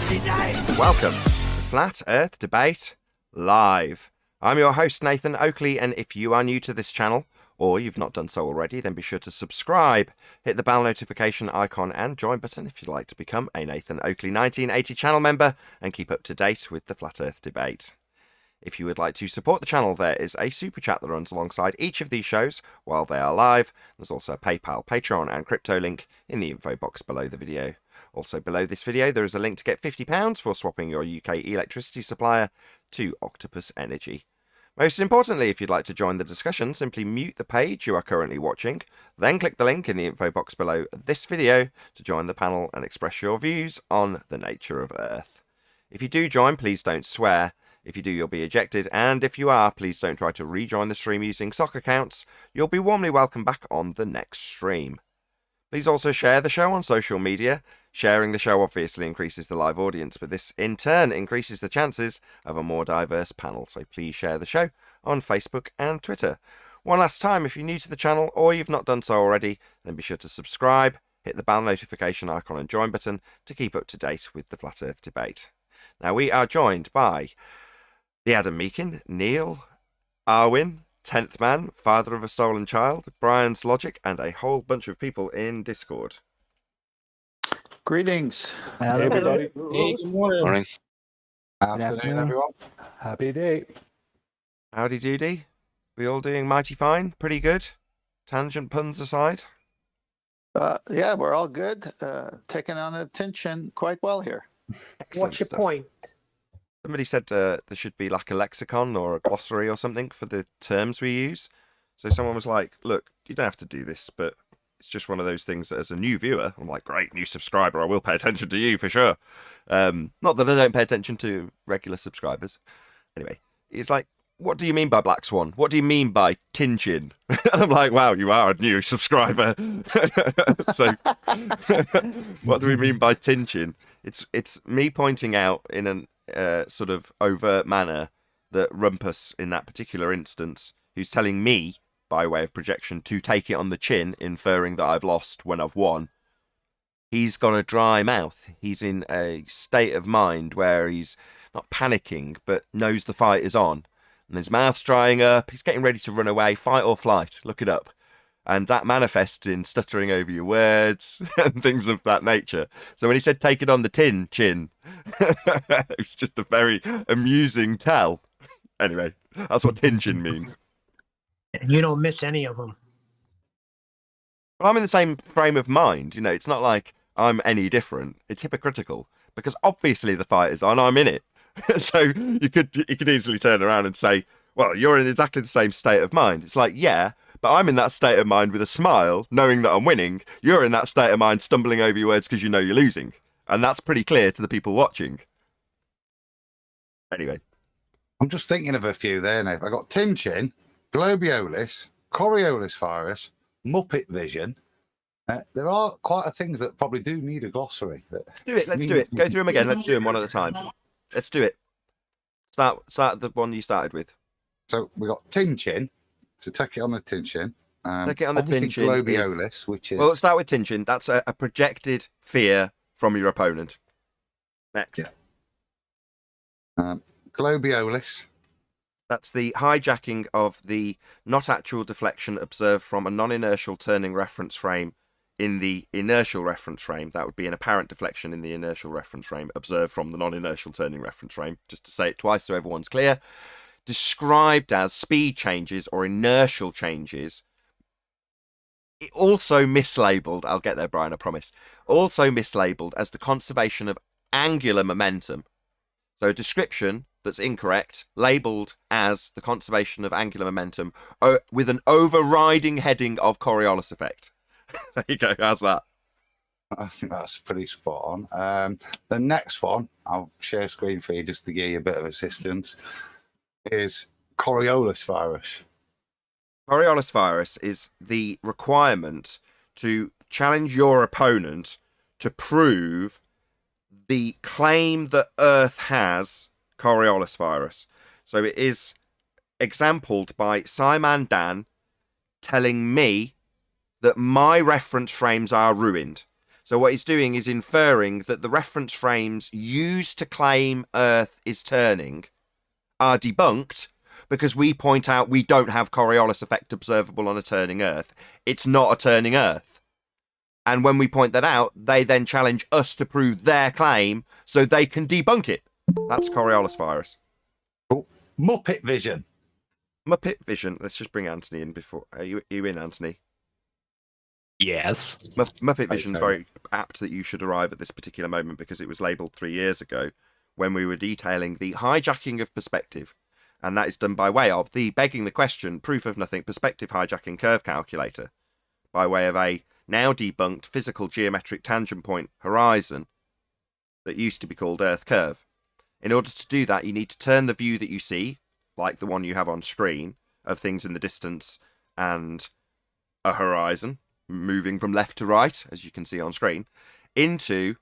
Welcome to Flat Earth Debate Live. I'm your host, Nathan Oakley, and if you are new to this channel, or you've not done so already, then be sure to subscribe, hit the bell notification icon and join button if you'd like to become a Nathan Oakley 1980 channel member and keep up to date with the Flat Earth Debate. If you would like to support the channel, there is a super chat that runs alongside each of these shows while they are live. There's also a PayPal, Patreon and crypto link in the info box below the video. Also below this video, there is a link to get £50 for swapping your UK electricity supplier to Octopus Energy. Most importantly, if you'd like to join the discussion, simply mute the page you are currently watching, then click the link in the info box below this video to join the panel and express your views on the nature of Earth. If you do join, please don't swear. If you do, you'll be ejected, and if you are, please don't try to rejoin the stream using sock accounts. You'll be warmly welcomed back on the next stream. Please also share the show on social media. Sharing the show obviously increases the live audience, but this in turn increases the chances of a more diverse panel. So please share the show on Facebook and Twitter. One last time, if you're new to the channel or you've not done so already, then be sure to subscribe, hit the bell notification icon and join button to keep up to date with the Flat Earth Debate. Now we are joined by the Adam Meakin, Neil, Arwin, 10th Man, Father of a Stolen Child, Brian's Logic, and a whole bunch of people in Discord. Greetings. Hey, everybody. Hey, good morning. Afternoon, everyone. Happy day. Howdy doody. We all doing mighty fine? Pretty good? Tangent puns aside? Yeah, we're all good. Taking on attention quite well here. Excellent What's your stuff. point? Somebody said there should be like a lexicon or a glossary or something for the terms we use. So someone was like, look, you don't have to do this, but it's just one of those things that as a new viewer, I'm like, great, new subscriber, I will pay attention to you for sure. Not that I don't pay attention to regular subscribers. Anyway, it's like, what do you mean by Black Swan? What do you mean by Tin Chin? And I'm like, wow, you are a new subscriber. So, what do we mean by Tin Chin? It's me pointing out in a sort of overt manner that Rumpus, in that particular instance, who's telling me, by way of projection, to take it on the chin, inferring that I've lost when I've won, he's got a dry mouth. He's in a state of mind where he's not panicking, but knows the fight is on. And his mouth's drying up, he's getting ready to run away, fight or flight, look it up. And that manifests in stuttering over your words and things of that nature. So when he said, take it on the tin chin, it was just a very amusing tell. Anyway, that's what tin chin means. You don't miss any of them. Well, I'm in the same frame of mind. You know, it's not like I'm any different. It's hypocritical because obviously the fight is on. I'm in it. So you could easily turn around and say, well, you're in exactly the same state of mind. It's like, yeah, but I'm in that state of mind with a smile, knowing that I'm winning. You're in that state of mind stumbling over your words because you know you're losing. And that's pretty clear to the people watching. Anyway. I'm just thinking of a few there, Nate. I got Tin Chin, Globiolis, Coriolis virus, Muppet Vision. There are quite a things that probably do need a glossary. Let's do it. Go through them again. Let's do them one at a time. Let's do it. Start the one you started with. So we got Tin Chin. So take it on the Tin Chin. Take it on the Tin Chin. Globiolis, which is... Well, let's start with Tin Chin. That's a projected fear from your opponent. Next. Yeah. Globiolis. That's the hijacking of the not actual deflection observed from a non-inertial turning reference frame in the inertial reference frame. That would be an apparent deflection in the inertial reference frame observed from the non-inertial turning reference frame. Just to say it twice so everyone's clear. Described as speed changes or inertial changes. Also mislabeled, I'll get there, Brian, I promise. Also mislabeled as the conservation of angular momentum. So a description that's incorrect, labelled as the conservation of angular momentum with an overriding heading of Coriolis effect. There you go, how's that? I think that's pretty spot on. The next one, I'll share screen for you just to give you a bit of assistance, is Coriolis virus. Coriolis virus is the requirement to challenge your opponent to prove the claim that Earth has Coriolis virus. So it is exampled by Simon Dan telling me that my reference frames are ruined. So what he's doing is inferring that the reference frames used to claim Earth is turning are debunked because we point out we don't have Coriolis effect observable on a turning Earth. It's not a turning Earth. And when we point that out, they then challenge us to prove their claim so they can debunk it. That's Coriolis virus. Cool. Muppet vision. Muppet vision. Let's just bring Anthony in before. Are you in, Anthony? Yes. Muppet vision is very apt that you should arrive at this particular moment because it was labelled 3 years ago when we were detailing the hijacking of perspective. And that is done by way of the begging the question, proof of nothing, perspective hijacking curve calculator, by way of a now debunked physical geometric tangent point horizon that used to be called Earth curve. In order to do that, you need to turn the view that you see, like the one you have on screen, of things in the distance and a horizon, moving from left to right, as you can see on screen, into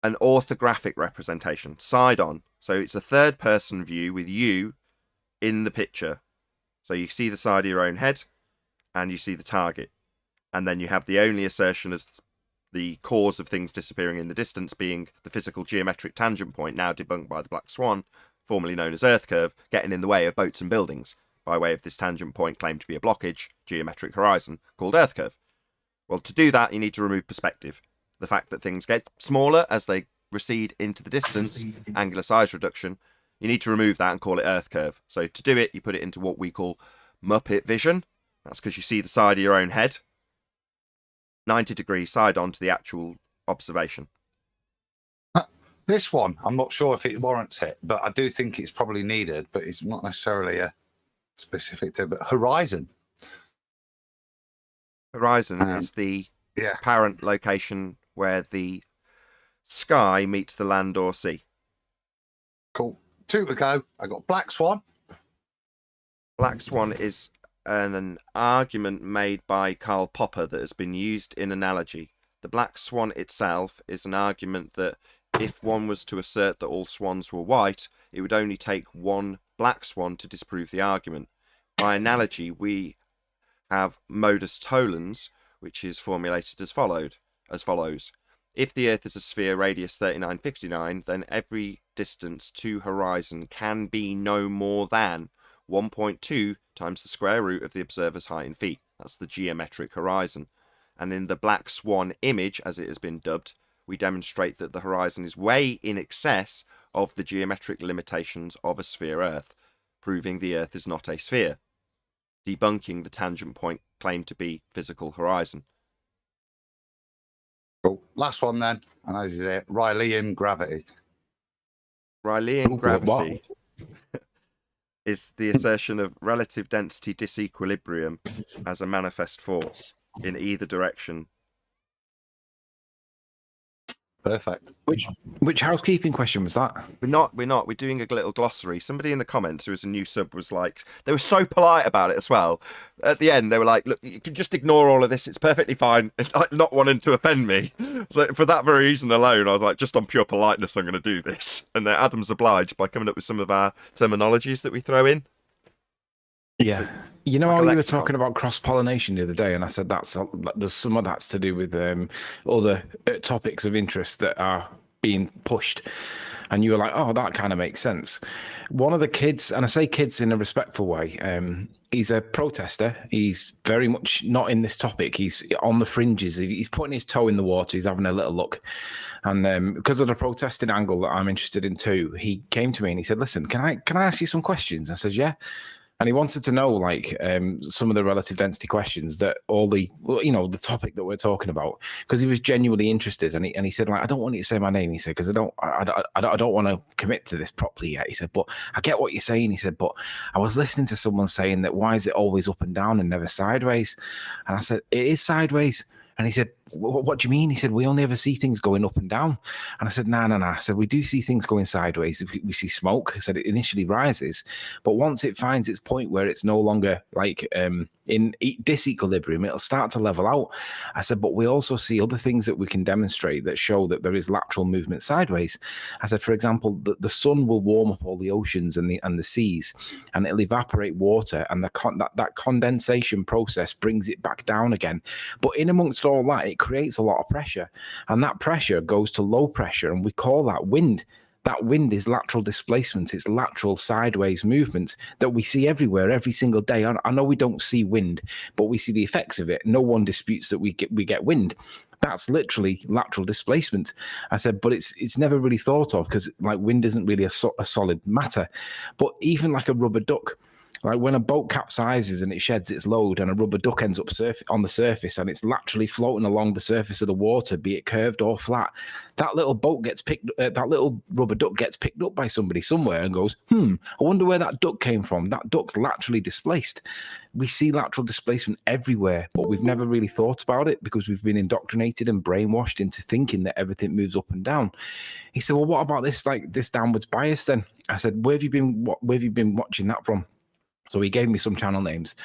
an orthographic representation, side on. So it's a third person view with you in the picture. So you see the side of your own head and you see the target. And then you have the only assertion of the cause of things disappearing in the distance being the physical geometric tangent point, now debunked by the Black Swan, formerly known as Earth curve, getting in the way of boats and buildings, by way of this tangent point claimed to be a blockage, geometric horizon, called Earth curve. Well, to do that, you need to remove perspective. The fact that things get smaller as they recede into the distance, angular size reduction, you need to remove that and call it Earth curve. So to do it, you put it into what we call Muppet vision. That's because you see the side of your own head, 90 degrees side on to the actual observation. This one, I'm not sure if it warrants it, but I do think it's probably needed, but it's not necessarily a specific to, but horizon. Horizon is the apparent location where the sky meets the land or sea. Cool. 2 to go. I got Black Swan. Black Swan is an argument made by Karl Popper that has been used in analogy. The Black Swan itself is an argument that if one was to assert that all swans were white, it would only take one black swan to disprove the argument. By analogy, we have Modus Tollens, which is formulated as follows. If the Earth is a sphere radius 3959, then every distance to horizon can be no more than 1.2 times the square root of the observer's height in feet. That's the geometric horizon. And in the Black Swan image, as it has been dubbed, we demonstrate that the horizon is way in excess of the geometric limitations of a sphere Earth, proving the Earth is not a sphere, debunking the tangent point claimed to be physical horizon. Cool. Last one then, and as you say, Riley'ian gravity. Riley'ian gravity is the assertion of relative density disequilibrium as a manifest force in either direction. Perfect. Which housekeeping question was that? We're not. We're doing a little glossary. Somebody in the comments who was a new sub was like, they were so polite about it as well. At the end, they were like, look, you can just ignore all of this. It's perfectly fine. It's like not wanting to offend me. So for that very reason alone, I was like, just on pure politeness, I'm going to do this. And then Adam's obliged by coming up with some of our terminologies that we throw in. Yeah. You know Like how a you were lexicon. talking about cross-pollination the other day, and I said there's some of that's to do with other topics of interest that are being pushed. And you were like, oh, that kind of makes sense. One of the kids, and I say kids in a respectful way, he's a protester. He's very much not in this topic. He's on the fringes. He's putting his toe in the water. He's having a little look. And because of the protesting angle that I'm interested in too, he came to me and he said, listen, can I ask you some questions? I said, yeah. And he wanted to know, like, some of the relative density questions that the topic that we're talking about, because he was genuinely interested. And he said, like, I don't want you to say my name. He said, because I don't want to commit to this properly yet. He said, but I get what you're saying. He said, but I was listening to someone saying that why is it always up and down and never sideways? And I said, it is sideways. And he said, what do you mean? He said, we only ever see things going up and down. And I said, no. I said, we do see things going sideways. We see smoke. I said, it initially rises, but once it finds its point where it's no longer like in disequilibrium, it'll start to level out. I said, but we also see other things that we can demonstrate that show that there is lateral movement sideways. I said, for example, the sun will warm up all the oceans and the seas, and it'll evaporate water, and that condensation process brings it back down again. But in amongst all that, it creates a lot of pressure, and that pressure goes to low pressure, and we call that wind. That wind is lateral displacement. It's lateral sideways movement that we see everywhere, every single day. I know we don't see wind, but we see the effects of it. No one disputes that we get wind. That's literally lateral displacement. I said, but it's never really thought of because like wind isn't really a solid matter. But even like a rubber duck, like when a boat capsizes and it sheds its load and a rubber duck ends up on the surface and it's laterally floating along the surface of the water, be it curved or flat, that little that little rubber duck gets picked up by somebody somewhere and goes, I wonder where that duck came from. That duck's laterally displaced. We see lateral displacement everywhere, but we've never really thought about it because we've been indoctrinated and brainwashed into thinking that everything moves up and down. He said, well, what about this downwards bias then? I said, where have you been watching that from? So he gave me some channel names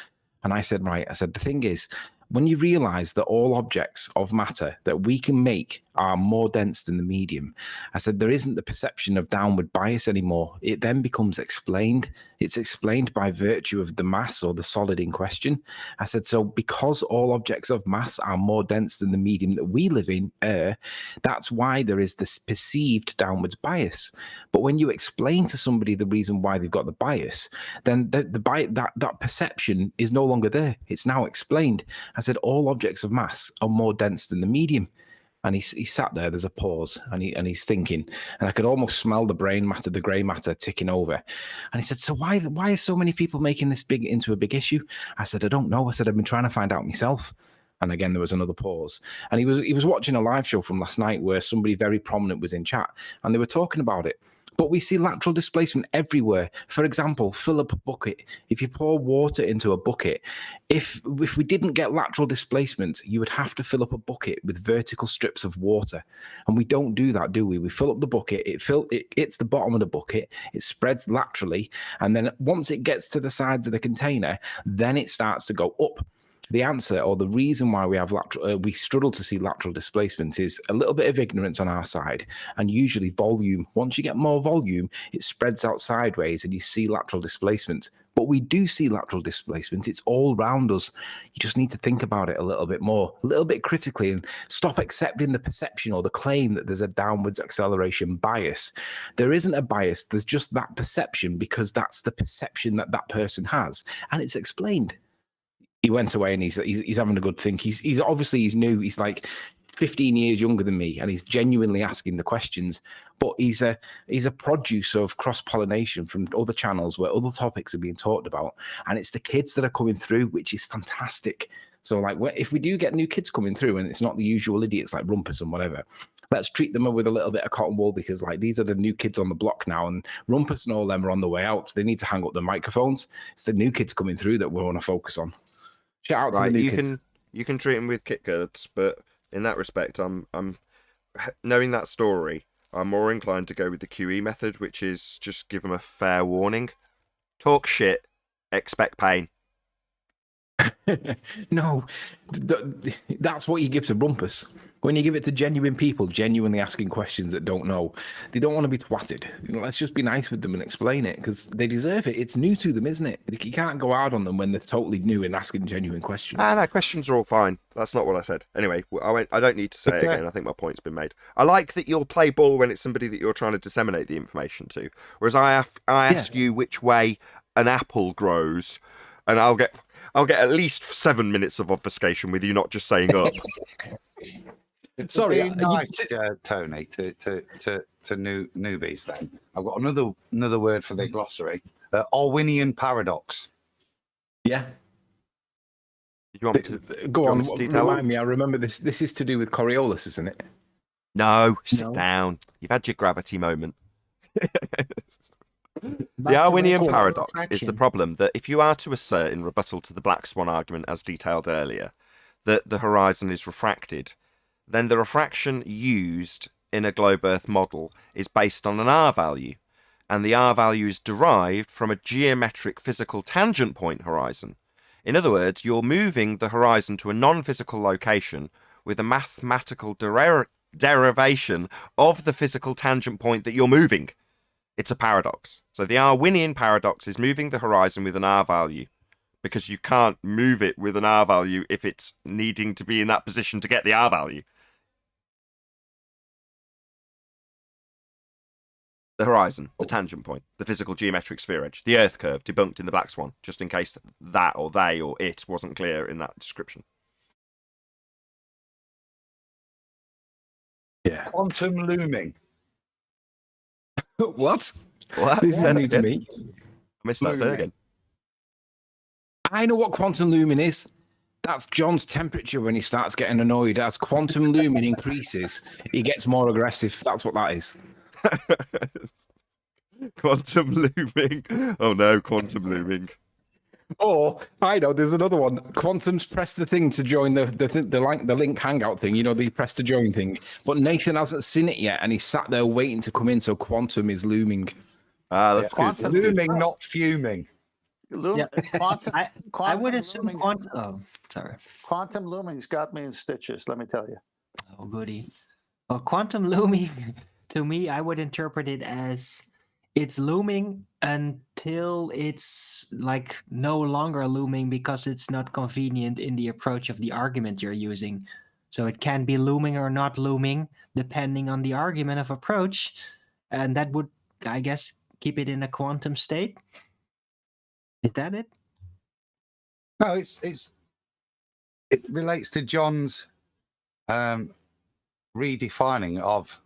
and I said, right, the thing is, when you realize that all objects of matter that we can make are more dense than the medium, I said, there isn't the perception of downward bias anymore. It then becomes explained. It's explained by virtue of the mass or the solid in question. I said, so because all objects of mass are more dense than the medium that we live in, air, that's why there is this perceived downwards bias. But when you explain to somebody the reason why they've got the bias, then that perception is no longer there. It's now explained. I said, all objects of mass are more dense than the medium. And he sat there, there's a pause, and he's thinking, and I could almost smell the brain matter, the grey matter ticking over. And he said, so why are so many people making this into a big issue? I said, I don't know. I said, I've been trying to find out myself. And again, there was another pause. And he was watching a live show from last night where somebody very prominent was in chat, and they were talking about it. But we see lateral displacement everywhere. For example, fill up a bucket. If you pour water into a bucket, if we didn't get lateral displacement, you would have to fill up a bucket with vertical strips of water. And we don't do that, do we? We fill up the bucket, it hits the bottom of the bucket, it spreads laterally, and then once it gets to the sides of the container, then it starts to go up. The answer, or the reason why we struggle to see lateral displacement, is a little bit of ignorance on our side, and usually volume. Once you get more volume, it spreads out sideways, and you see lateral displacement. But we do see lateral displacement. It's all around us. You just need to think about it a little bit more, a little bit critically, and stop accepting the perception or the claim that there's a downwards acceleration bias. There isn't a bias. There's just that perception because that's the perception that person has, and it's explained. He went away and he's having a good think. He's obviously he's new. He's like 15 years younger than me, and he's genuinely asking the questions. But he's a produce of cross-pollination from other channels where other topics are being talked about, and it's the kids that are coming through, which is fantastic. So like, if we do get new kids coming through, and it's not the usual idiots like Rumpus and whatever, let's treat them with a little bit of cotton wool, because like these are the new kids on the block now, and Rumpus and all them are on the way out. So they need to hang up the microphones. It's the new kids coming through that we want to focus on. Shout out to the new kids. You can treat them with kit goods, but in that respect, I'm knowing that story, I'm more inclined to go with the QE method, which is just give them a fair warning. Talk shit, expect pain. No, that's what you give to Rumpus. When you give it to genuine people, genuinely asking questions that don't know, they don't want to be twatted. Let's just be nice with them and explain it, because they deserve it. It's new to them, isn't it? You can't go hard on them when they're totally new and asking genuine questions. No, questions are all fine. That's not what I said. Anyway, I don't need to say it again. I think my point's been made. I like that you'll play ball when it's somebody that you're trying to disseminate the information to, whereas I ask you which way an apple grows, and I'll get at least 7 minutes of obfuscation with you not just saying up. Sorry, nice, Tony, to newbies. Then I've got another word for the glossary: Alwynian Paradox. Yeah. Did you want me to go on? Remind me. I remember this. This is to do with Coriolis, isn't it? No, sit down. You've had your gravity moment. The Irwinium Paradox is the problem that if you are to assert in rebuttal to the Black Swan argument as detailed earlier that the horizon is refracted, then the refraction used in a globe Earth model is based on an R value, and the R value is derived from a geometric physical tangent point horizon. In other words, you're moving the horizon to a non-physical location with a mathematical derivation of the physical tangent point that you're moving. It's a paradox. So the Irwinian paradox is moving the horizon with an R value because you can't move it with an R value if it's needing to be in that position to get the R value. The horizon, the tangent point, the physical geometric sphere edge, the Earth curve, debunked in the Black Swan, just in case that or they or it wasn't clear in that description. Yeah. Quantum looming. What? What? This is new to me. I missed that third again. I know what quantum looming is. That's John's temperature when he starts getting annoyed. As quantum looming increases, he gets more aggressive. That's what that is. Quantum looming. Oh no, quantum looming. Or I know there's another one. Quantum's press the thing to join the link hangout thing. You know, the press to join thing. But Nathan hasn't seen it yet, and he's sat there waiting to come in. So quantum is looming. Ah, that's good. Quantum looming, not fuming. Quantum, I would assume looming, quantum. Oh, sorry. quantum looming's got me in stitches. Let me tell you. Oh, goody. Well, quantum looming, to me, I would interpret it as it's looming until it's like no longer looming because it's not convenient in the approach of the argument you're using. So it can be looming or not looming depending on the argument of approach, and that would, I guess, keep it in a quantum state. Is that it? No, it relates to John's redefining of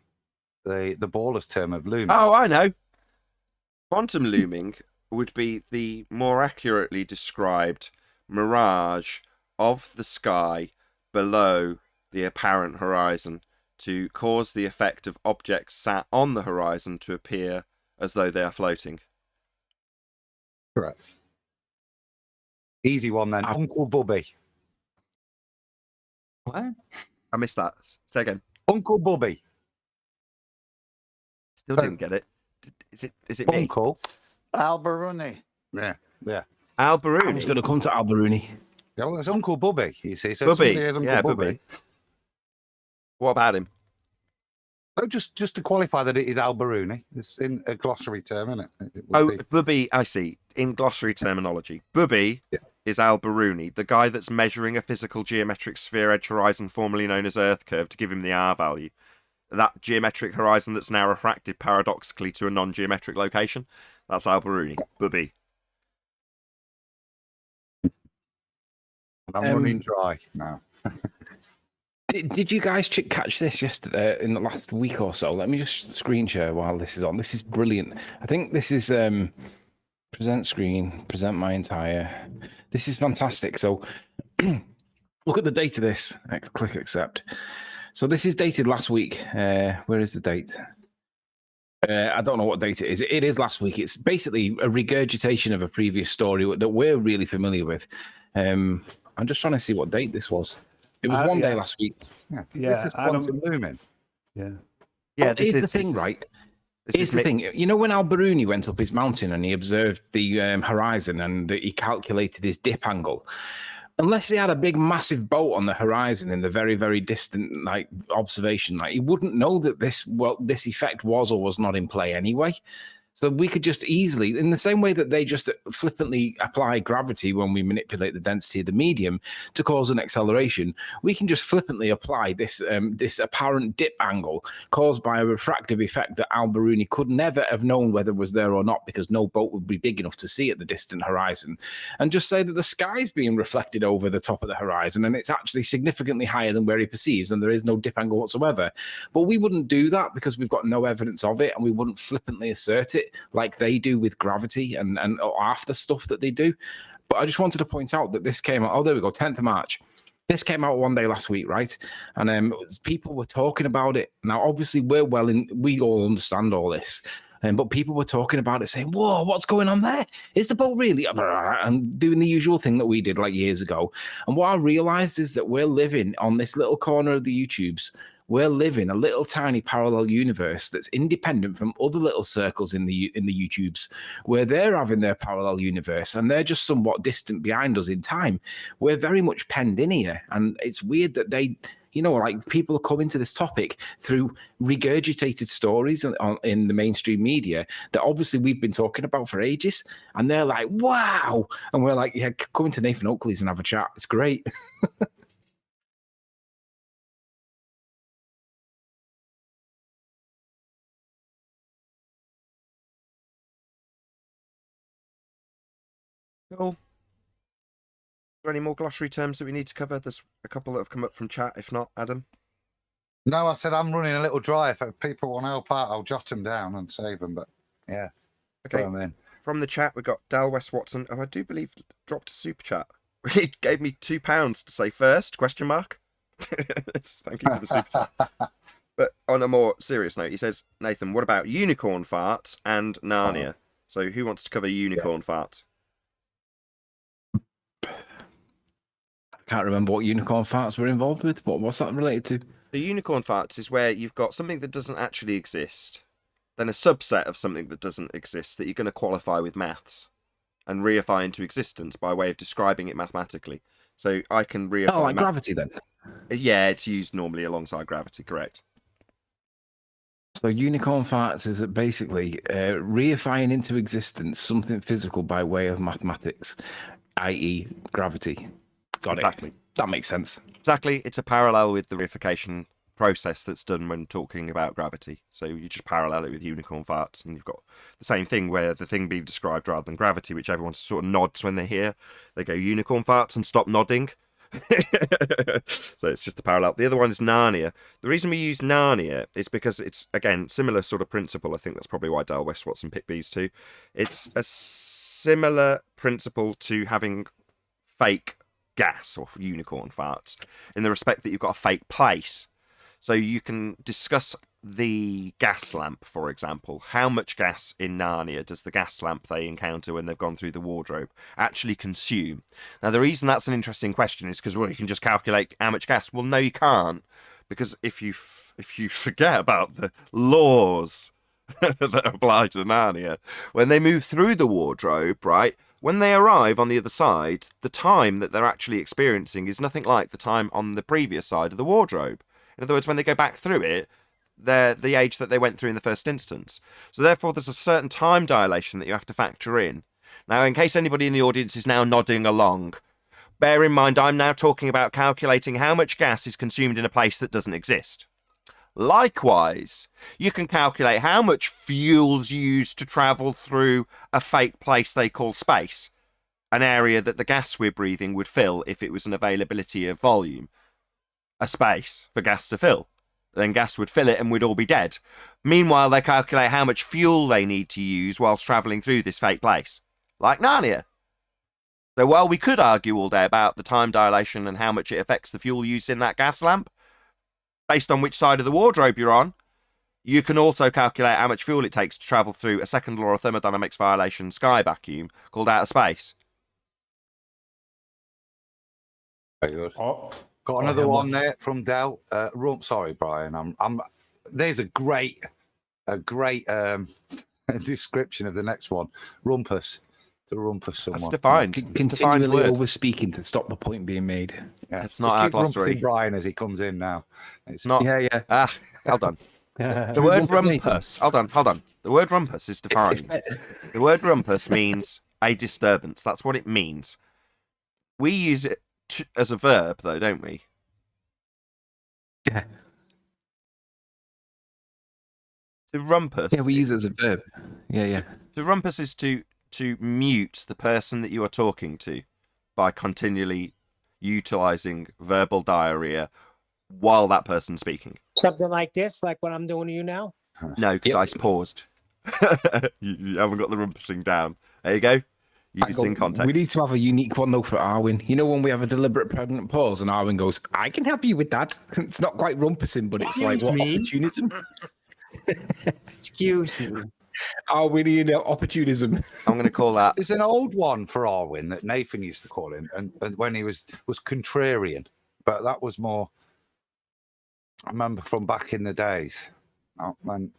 the Baller's term of looming. Oh, I know. Quantum looming would be the more accurately described mirage of the sky below the apparent horizon to cause the effect of objects sat on the horizon to appear as though they are floating. Correct. Easy one then. Uncle Bubby. What? I missed that. Say again. Uncle Bubby. Still didn't get it. Is it me? Uncle. Al-Biruni. Yeah. Al I was Biruni. going to come to Alwynian. Yeah, well, it's Uncle Bubby, you see. So Bubby. somebody is Uncle Yeah, Bubby. Bubby. What about him? Oh, just to qualify that it is Al-Biruni. It's in a glossary term, isn't it? It would Oh, be. Bubby, I see. In glossary terminology, Bubby is Al-Biruni, the guy that's measuring a physical geometric sphere edge horizon formerly known as Earth curve to give him the R value. That geometric horizon that's now refracted paradoxically to a non-geometric location. That's Al-Biruni. Bubby. I'm running dry now. Did you guys catch this yesterday in the last week or so? Let me just screen share while this is on. This is brilliant. I think this is present screen, present my entire. This is fantastic. So look at the date of this. Click accept. So this is dated last week. Where is the date? I don't know what date it is. It is last week. It's basically a regurgitation of a previous story that we're really familiar with. I'm just trying to see what date this was. It was one day last week. Yeah. Yeah, This is Adam. quantum looming. Yeah. Yeah, Here's the thing, right? Here's the thing. You know, when Al-Biruni went up his mountain and he observed the horizon and he calculated his dip angle, unless he had a big, massive boat on the horizon in the very, very distant observation, he wouldn't know that this effect was or was not in play anyway. So we could just easily, in the same way that they just flippantly apply gravity when we manipulate the density of the medium to cause an acceleration, we can just flippantly apply this apparent dip angle caused by a refractive effect that Al-Biruni could never have known whether it was there or not, because no boat would be big enough to see at the distant horizon, and just say that the sky's being reflected over the top of the horizon and it's actually significantly higher than where he perceives, and there is no dip angle whatsoever. But we wouldn't do that because we've got no evidence of it, and we wouldn't flippantly assert it like they do with gravity and after stuff that they do. But I just wanted to point out that this came out, there we go, 10th of March. This came out one day last week, right? And people were talking about it. Now, obviously, we all understand all this. But people were talking about it, saying, whoa, what's going on there? Is the boat really? And doing the usual thing that we did years ago. And what I realized is that we're living on this little corner of the YouTubes. We're living a little tiny parallel universe that's independent from other little circles in the YouTubes, where they're having their parallel universe and they're just somewhat distant behind us in time. We're very much penned in here, and it's weird that they You know, like people come into this topic through regurgitated stories in the mainstream media that obviously we've been talking about for ages, and they're like, "Wow!" And we're like, "Yeah, come into Nathan Oakley's and have a chat. It's great." Cool. Are there any more glossary terms that we need to cover? There's a couple that have come up from chat. If not, Adam. No, I said I'm running a little dry. If people want to help out, I'll jot them down and save them. But yeah, Okay. I'm in. From the chat, we got Dal West Watson. Oh, I do believe dropped a super chat. He gave me £2 to say first? Question mark. Thank you for the super chat. But on a more serious note, he says, Nathan, what about unicorn farts and Narnia? So who wants to cover unicorn farts? Can't remember what unicorn farts were involved with. What's that related to? The unicorn farts is where you've got something that doesn't actually exist, then a subset of something that doesn't exist that you're going to qualify with maths and reify into existence by way of describing it mathematically. So I can reify. Oh, like gravity then? Yeah, it's used normally alongside gravity, correct. So unicorn farts is basically reifying into existence something physical by way of mathematics, i.e. gravity. Got Exactly. it. That makes sense. Exactly. It's a parallel with the reification process that's done when talking about gravity. So you just parallel it with unicorn farts, and you've got the same thing where the thing being described rather than gravity, which everyone sort of nods when they hear. They go unicorn farts and stop nodding. So it's just a parallel. The other one is Narnia. The reason we use Narnia is because it's, again, similar sort of principle. I think that's probably why Dale West Watson picked these two. It's a similar principle to having fake gas or unicorn farts in the respect that you've got a fake place. So you can discuss the gas lamp, for example. How much gas in Narnia does the gas lamp they encounter when they've gone through the wardrobe actually consume? Now, the reason that's an interesting question is because, well, you can just calculate how much gas. Well, no, you can't, because if you forget about the laws that apply to Narnia, when they move through the wardrobe, right, when they arrive on the other side, the time that they're actually experiencing is nothing like the time on the previous side of the wardrobe. In other words, when they go back through it, they're the age that they went through in the first instance. So therefore, there's a certain time dilation that you have to factor in. Now, in case anybody in the audience is now nodding along, bear in mind I'm now talking about calculating how much gas is consumed in a place that doesn't exist. Likewise, you can calculate how much fuel's used to travel through a fake place they call space, an area that the gas we're breathing would fill if it was an availability of volume, a space for gas to fill. Then gas would fill it and we'd all be dead. Meanwhile, they calculate how much fuel they need to use whilst travelling through this fake place, like Narnia. So while we could argue all day about the time dilation and how much it affects the fuel use in that gas lamp, based on which side of the wardrobe you're on, you can also calculate how much fuel it takes to travel through a second law of thermodynamics violation sky vacuum called outer space. Very good. Oh, Got another one there from Del. Sorry, Brian. There's a great description of the next one. Rumpus. To rumpus someone. That's defined. Continually over speaking to stop the point being made. Yeah. It's not our Keep rumpusing glossary. Brian as he comes in now. It's Not. Yeah. Hold on. The word rumpus. Hold on. The word rumpus is defined. The word rumpus means a disturbance. That's what it means. We use it as a verb, though, don't we? Yeah. To rumpus. Yeah, we use it as a verb. Yeah. To rumpus is to mute the person that you are talking to by continually utilizing verbal diarrhea while that person's speaking. Something like this, like what I'm doing to you now. No, because I paused. you haven't got the rumpusing down. There you go. Used in context. We need to have a unique one though for Arwin. You know when we have a deliberate pregnant pause and Arwin goes, "I can help you with that." It's not quite rumpusing, but it's like what opportunism. Excuse me. Arwinian opportunism. I'm going to call that. There's an old one for Arwin that Nathan used to call him, and when he was contrarian, but that was more. I remember from back in the days. Oh, man.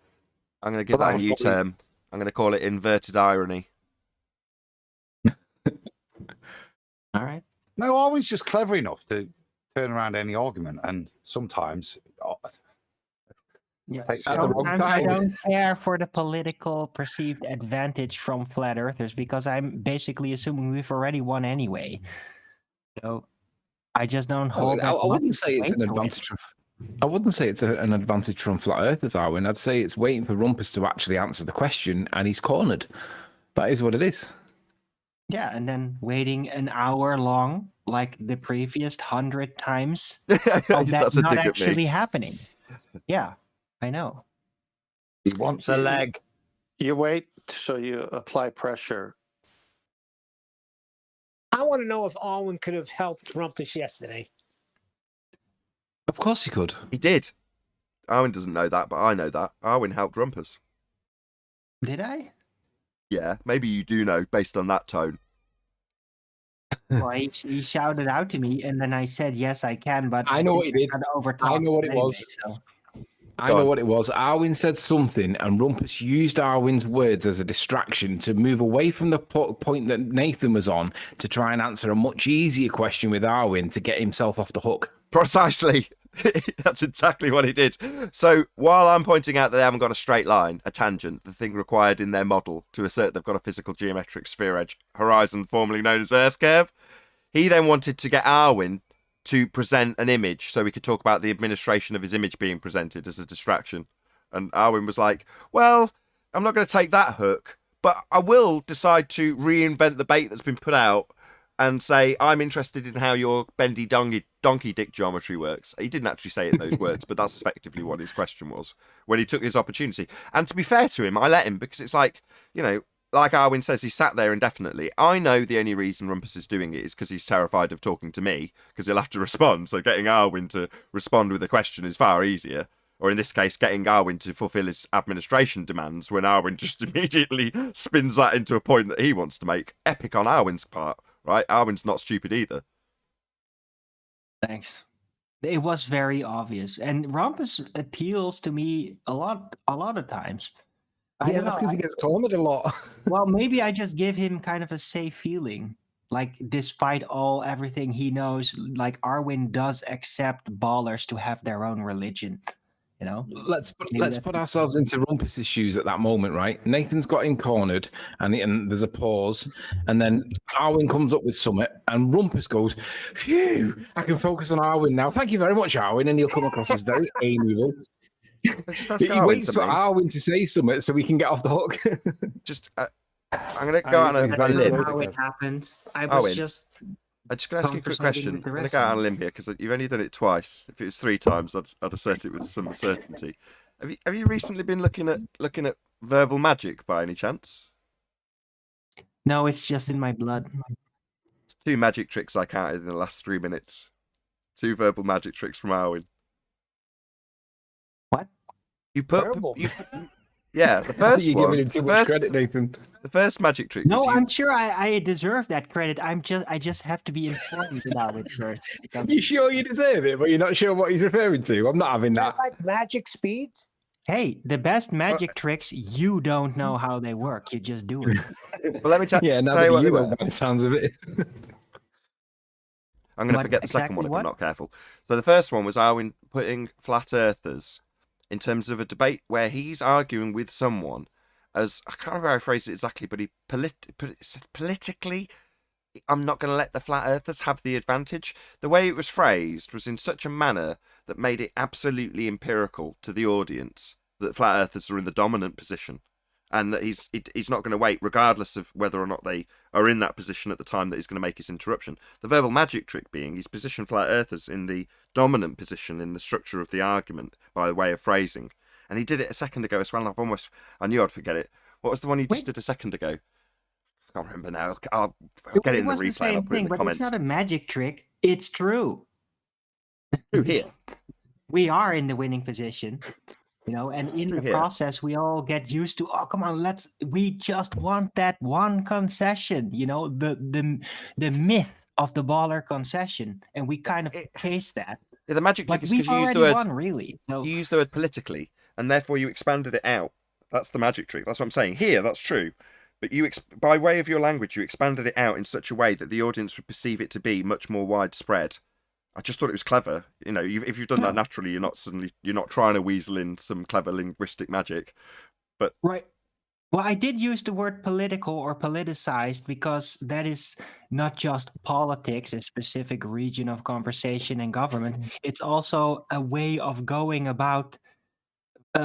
I'm going to give that a new term. I'm going to call it inverted irony. All right. No, Arwin's just clever enough to turn around any argument, and sometimes Yeah. takes At the wrong Sometimes I time. don't care for the political perceived advantage from flat earthers because I'm basically assuming we've already won anyway. So I just don't hold that. I wouldn't say it's weight an to it. advantage from. I wouldn't say it's an advantage from flat earthers, Arwin. I'd say it's waiting for Rumpus to actually answer the question, and he's cornered. That is what it is. Yeah, and then waiting an hour long, like the previous 100 times, of that That's a not dig at actually me. happening. Yeah, I know. he wants It's a leg. You wait, so you apply pressure. I want to know if Alwyn could have helped Rumpus yesterday. Of course he could. He did. Arwen doesn't know that, but I know that. Arwen helped Rumpus. Did I? Yeah, maybe you do know based on that tone. Well, he shouted out to me, and then I said, yes, I can, but I know what he did. got I know what it anyway, was. so. I Go know on. what it was. Arwen said something, and Rumpus used Arwen's words as a distraction to move away from the point that Nathan was on to try and answer a much easier question with Arwen to get himself off the hook. Precisely. That's exactly what he did. So while I'm pointing out that they haven't got a straight line, a tangent, the thing required in their model to assert they've got a physical geometric sphere edge horizon, formerly known as Earth curve, he then wanted to get Arwen to present an image so we could talk about the administration of his image being presented as a distraction. And Arwen was like, well, I'm not going to take that hook, but I will decide to reinvent the bait that's been put out and say, I'm interested in how your bendy donkey dick geometry works. He didn't actually say it in those words, but that's effectively what his question was when he took his opportunity. And to be fair to him, I let him, because it's like, you know, like Arwen says, he sat there indefinitely. I know the only reason Rumpus is doing it is because he's terrified of talking to me, because he'll have to respond. So getting Arwen to respond with a question is far easier. Or in this case, getting Arwen to fulfill his administration demands when Arwen just immediately spins that into a point that he wants to make. Epic on Arwen's part, right? Arwen's not stupid either. Thanks. It was very obvious, and Rumpus appeals to me a lot of times. I Yeah, don't that's know. because he gets cornered a lot. Well, maybe I just give him kind of a safe feeling. Like, despite everything he knows, like Arwen does accept ballers to have their own religion. You know, Let's Maybe let's that's put it. ourselves into Rumpus's shoes at that moment, right? Nathan's got him cornered, and there's a pause, and then Arwen comes up with something, and Rumpus goes, "Phew! I can focus on Arwen now. Thank you very much, Arwen." And he'll come across as very amiable. Just ask He Arwen waits for something. Arwen to say something so we can get off the hook. Just, I'm going to go on a that's not limb. how it happened. I Owen. was just I'm just going to ask you a quick conversating question. with the I'm going to rest go of out on a us. limb here because you've only done it twice. If it was 3 times, I'd assert it with some certainty. Have you recently been looking at verbal magic by any chance? No, it's just in my blood. It's 2 magic tricks I counted in the last 3 minutes. 2 verbal magic tricks from Arwen. What? You put Verbal. yeah, the first You're one. giving him too the much first, credit, Nathan. the first magic trick. No, was you, I'm sure I deserve that credit. I just have to be informed about it first. You sure you deserve it, but you're not sure what he's referring to? I'm not having that. Like magic speed? Hey, the best magic tricks, you don't know how they work. You just do it. well, let me Yeah, now tell you that what they you were. know by the sounds of it. I'm going to What- forget the second exactly one if what? I'm not careful. So the first one was Arwen putting flat earthers in terms of a debate where he's arguing with someone as, I can't remember how I phrased it exactly, but he politically, I'm not going to let the flat earthers have the advantage. The way it was phrased was in such a manner that made it absolutely empirical to the audience that flat earthers are in the dominant position. And that he's not going to wait, regardless of whether or not they are in that position at the time that he's going to make his interruption. The verbal magic trick being he's positioned flat earthers in the dominant position in the structure of the argument by way of phrasing. And he did it a second ago as well, and I knew I'd forget it. What was the one he just did a second ago? I can't remember now. I'll get it in the was the replay and I'll same put it in thing, the but comments. it's not a magic trick. It's true. True here. We are in the winning position, you know, and in True the here. process, we all get used to, oh, come on, we just want that one concession, you know, the myth of the baller concession, and we kind of chase that. Yeah, the magic trick But is we've because you used already the word won, really. So you used the word politically, and therefore you expanded it out. That's the magic trick. That's what I'm saying. Here, that's true. But by way of your language, you expanded it out in such a way that the audience would perceive it to be much more widespread I just thought it was clever. You know, if you've done that naturally, you're not trying to weasel in some clever linguistic magic. But Right. Well, I did use the word political or politicized because that is not just politics, a specific region of conversation and government. It's also a way of going about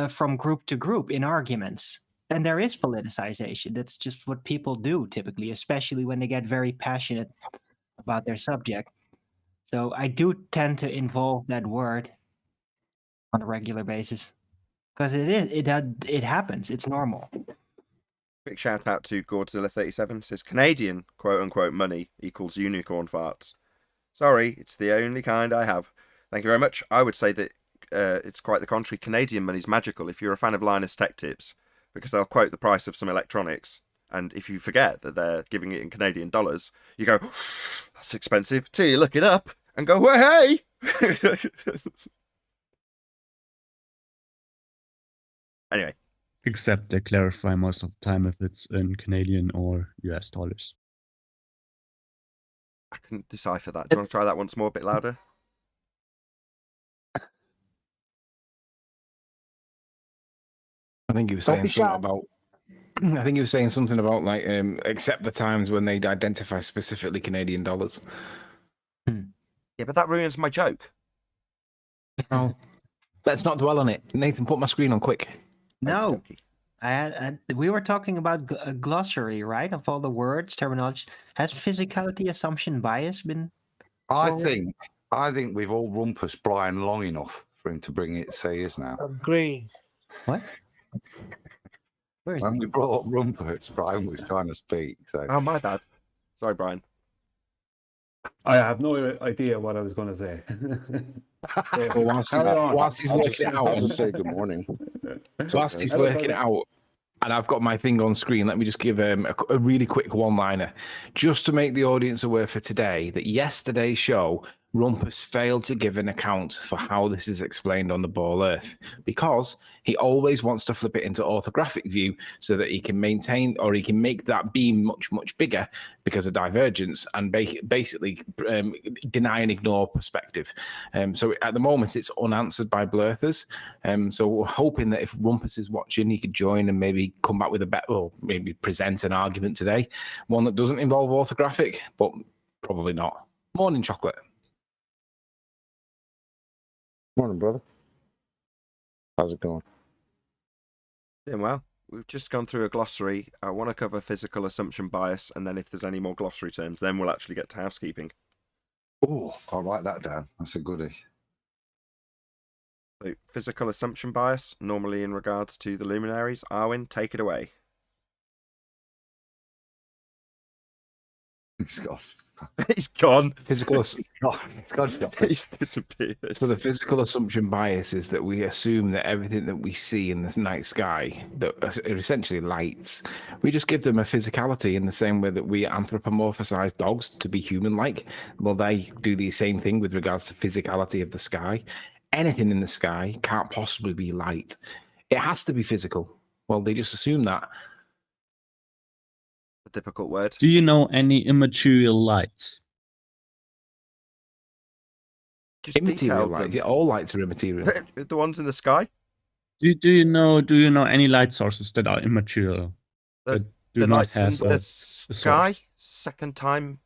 from group to group in arguments. And there is politicization. That's just what people do typically, especially when they get very passionate about their subject. So I do tend to involve that word on a regular basis because it happens. It's normal. quick shout out to Godzilla37 says Canadian quote unquote money equals unicorn farts. Sorry, it's the only kind I have. Thank you very much. I would say that it's quite the contrary. Canadian money's magical if you're a fan of Linus Tech Tips, because they'll quote the price of some electronics, and if you forget that they're giving it in Canadian dollars, you go, that's expensive, till you look it up and go, hey! Anyway. Except they clarify most of the time if it's in Canadian or US dollars. I couldn't decipher that. Do you want to try that once more, a bit louder? I think he was saying something about. I think he was saying something about like except the times when they identify specifically Canadian dollars. Yeah, but that ruins my joke. Oh, let's not dwell on it. Nathan, put my screen on quick. No, we were talking about a glossary, right? Of all the words, terminology. Has physicality assumption bias been? I think we've all rumpus Brian long enough for him to bring it say is now. Agreed. What? Where is When we brought up rumpus, Brian was trying to speak. So. Oh, my bad. Sorry, Brian. I have no idea what I was going to say. Well, whilst he's working it out, I'll just say good morning. Whilst he's working it out, and I've got my thing on screen, let me just give a really quick one-liner, just to make the audience aware for today that yesterday's show, Rumpus failed to give an account for how this is explained on the Ball Earth, because he always wants to flip it into orthographic view so that he can maintain, or he can make that beam much, much bigger because of divergence, and basically deny and ignore perspective. So at the moment, it's unanswered by Blurthers. So we're hoping that if Rumpus is watching, he could join and maybe come back with a better, or maybe present an argument today, one that doesn't involve orthographic, but probably not. Morning, Chocolate. Morning, brother. How's it going? Doing well. We've just gone through a glossary. I want to cover physical assumption bias, and then if there's any more glossary terms, then we'll actually get to housekeeping. Oh, I'll write that down. That's a goodie. So, physical assumption bias, normally in regards to the luminaries. Arwin, take it away. He's gone. He's gone. Physical. He's gone. He's disappeared. So the physical assumption bias is that we assume that everything that we see in the night sky, that are essentially lights, we just give them a physicality in the same way that we anthropomorphize dogs to be human-like. Well, they do the same thing with regards to physicality of the sky. Anything in the sky can't possibly be light. It has to be physical. Well, they just assume that. A difficult word. Do you know any immaterial lights? Just Immaterial detail lights. them. Yeah, all lights are immaterial. The ones in the sky? Do you know any light sources that are immaterial? The, that do the not lights in have the a sky? source? Second time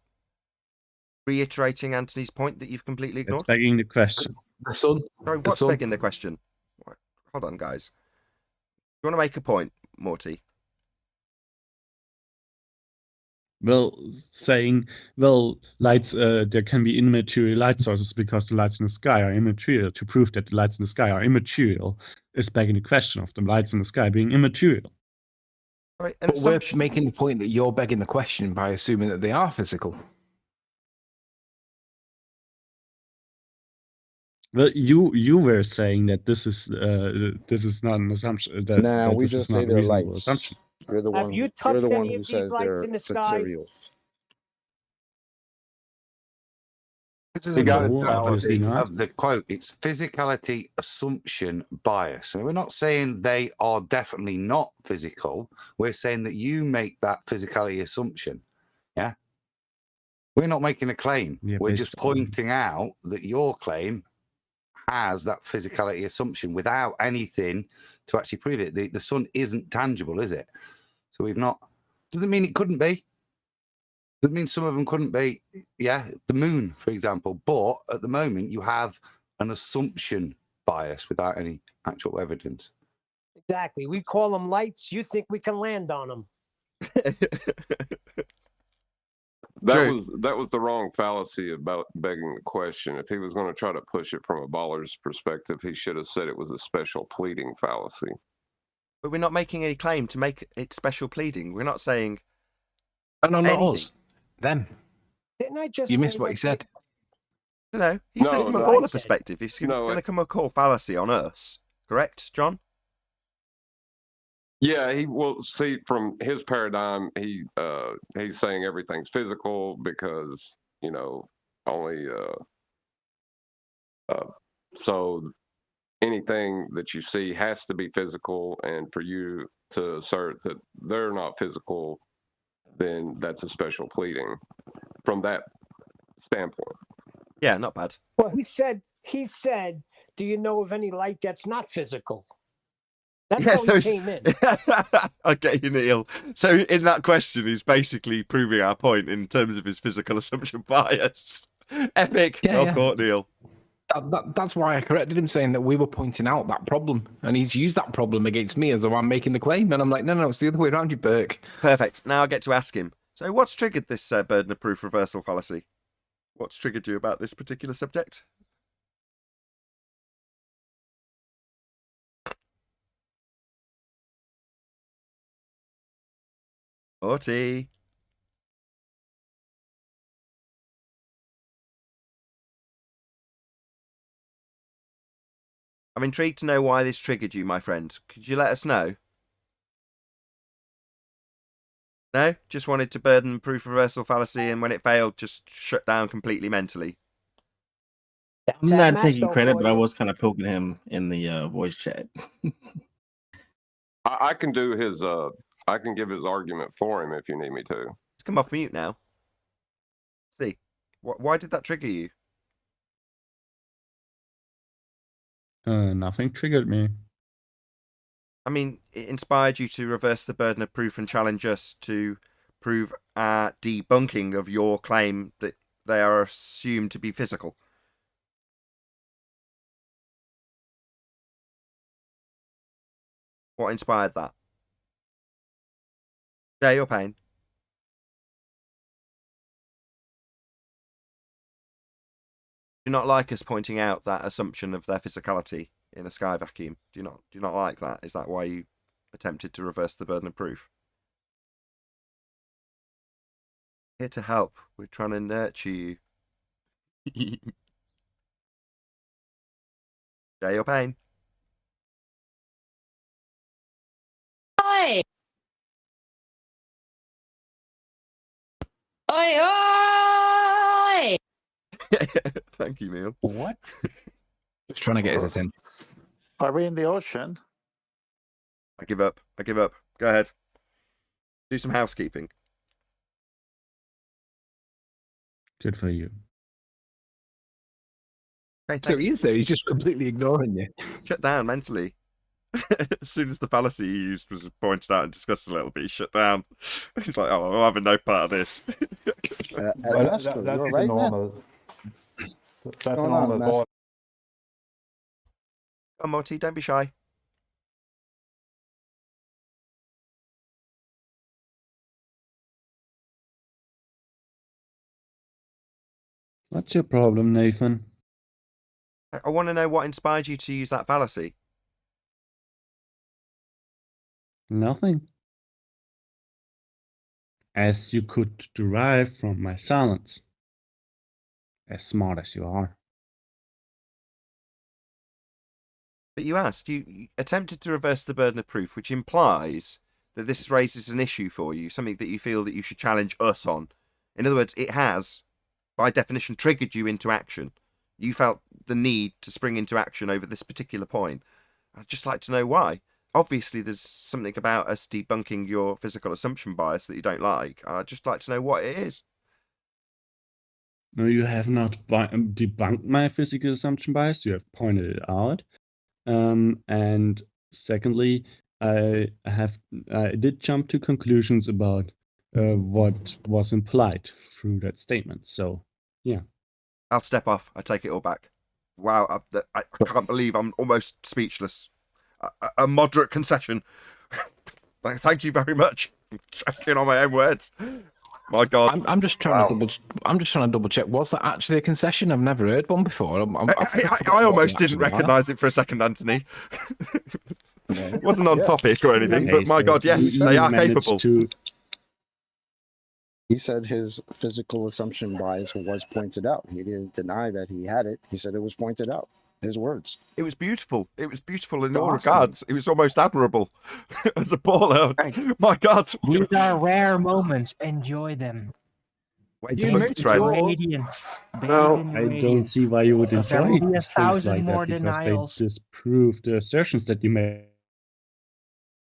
reiterating Anthony's point that you've completely ignored. It's begging the question. The sun. Sorry, the what's sun. begging the question? Hold on, guys. You want to make a point, Morty? Well, saying, lights, there can be immaterial light sources because the lights in the sky are immaterial. To prove that the lights in the sky are immaterial is begging the question of the lights in the sky being immaterial. Right, But we're making the point that you're begging the question by assuming that they are physical. Well, you were saying that this is not an assumption. That We this just is not say a they're reasonable lights. assumption. You're the Have one. you You're touched the one any who of these says lights they're in the sky? material. You got it, obviously not. Of the quote, it's physicality assumption bias. And we're not saying they are definitely not physical. We're saying that you make that physicality assumption. Yeah. We're not making a claim. Yeah, We're based just on- pointing out that your claim has that physicality assumption without anything to actually prove it. The sun isn't tangible, is it? So we've not. Doesn't mean it couldn't be. Doesn't mean some of them couldn't be. Yeah, the moon, for example. But at the moment, you have an assumption bias without any actual evidence. Exactly. We call them lights. You think we can land on them? True. That was the wrong fallacy about begging the question. If he was going to try to push it from a baller's perspective, he should have said it was a special pleading fallacy. But we're not making any claim to make it special pleading. We're not saying. No, not anything. us. Them. Didn't I just? You missed say what that he said. No, he said No, it from a no. baller I said- perspective. He's No, going to it- come and call fallacy on us. Correct, John? Yeah, he will see from his paradigm. He's saying everything's physical because only so anything that you see has to be physical, and for you to assert that they're not physical, then that's a special pleading from that standpoint. Yeah, not bad. Well, he said. Do you know of any light that's not physical? That's Yeah, how he those- came in. I get you, Neil. So in that question, he's basically proving our point in terms of his physical assumption bias. Epic. Yeah, Well yeah. caught, Neil. That's why I corrected him, saying that we were pointing out that problem, and he's used that problem against me as though I'm making the claim, and I'm like, no, it's the other way around, you Burke. Perfect. Now I get to ask him. So what's triggered this burden of proof reversal fallacy? What's triggered you about this particular subject? Morty. I'm intrigued to know why this triggered you, my friend. Could you let us know? No? Just wanted to burden proof reversal fallacy, and when it failed, just shut down completely mentally. That's I'm that not match, taking though, credit, for but I you. was kind of poking him in the voice chat. I can do his. I can give his argument for him if you need me to. Let's come off mute now. See, why did that trigger you? Nothing triggered me. I mean, it inspired you to reverse the burden of proof and challenge us to prove our debunking of your claim that they are assumed to be physical. What inspired that? Share your pain. Do you not like us pointing out that assumption of their physicality in a sky vacuum? Do you not like that? Is that why you attempted to reverse the burden of proof? Here to help. We're trying to nurture you. Share your pain. Oi! Oi, oi! Thank you, Neil. What? Just trying to get his attention. Are we in the ocean? I give up. I give up. Go ahead. Do some housekeeping. Good for you. Okay, So thanks. he is there. He's just completely ignoring you. Shut down mentally. As soon as the fallacy he used was pointed out and discussed a little bit, he shut down. He's like, oh, I'm having no part of this. Well, Master, that you're is right, a man. normal. That's a going on, normal Master? ball. Come on, Morty, don't be shy. What's your problem, Nathan? I want to know what inspired you to use that fallacy. Nothing. As you could derive from my silence. As smart as you are. But you asked, you attempted to reverse the burden of proof, which implies that this raises an issue for you, something that you feel that you should challenge us on. In other words, it has, by definition, triggered you into action. You felt the need to spring into action over this particular point. I'd just like to know why. Obviously, there's something about us debunking your physical assumption bias that you don't like. I'd just like to know what it is. No, you have not debunked my physical assumption bias. You have pointed it out. And secondly, I did jump to conclusions about what was implied through that statement. So, yeah. I'll step off. I take it all back. Wow, I can't believe I'm almost speechless. A moderate concession. Thank you very much. I'm checking on my own words. My God, I'm just trying to double check. Was that actually a concession? I've never heard one before. I almost didn't recognise it for a second, Anthony. It wasn't on topic or anything, but my God, yes, they are capable. He said his physical assumption bias was pointed out. He didn't deny that he had it. He said it was pointed out. His words. It was beautiful. It was beautiful in all regards. It was almost admirable as a baller. My God. These are rare moments. Enjoy them. Radiance. I don't see why you would enjoy things like that, because they disprove the assertions that you made,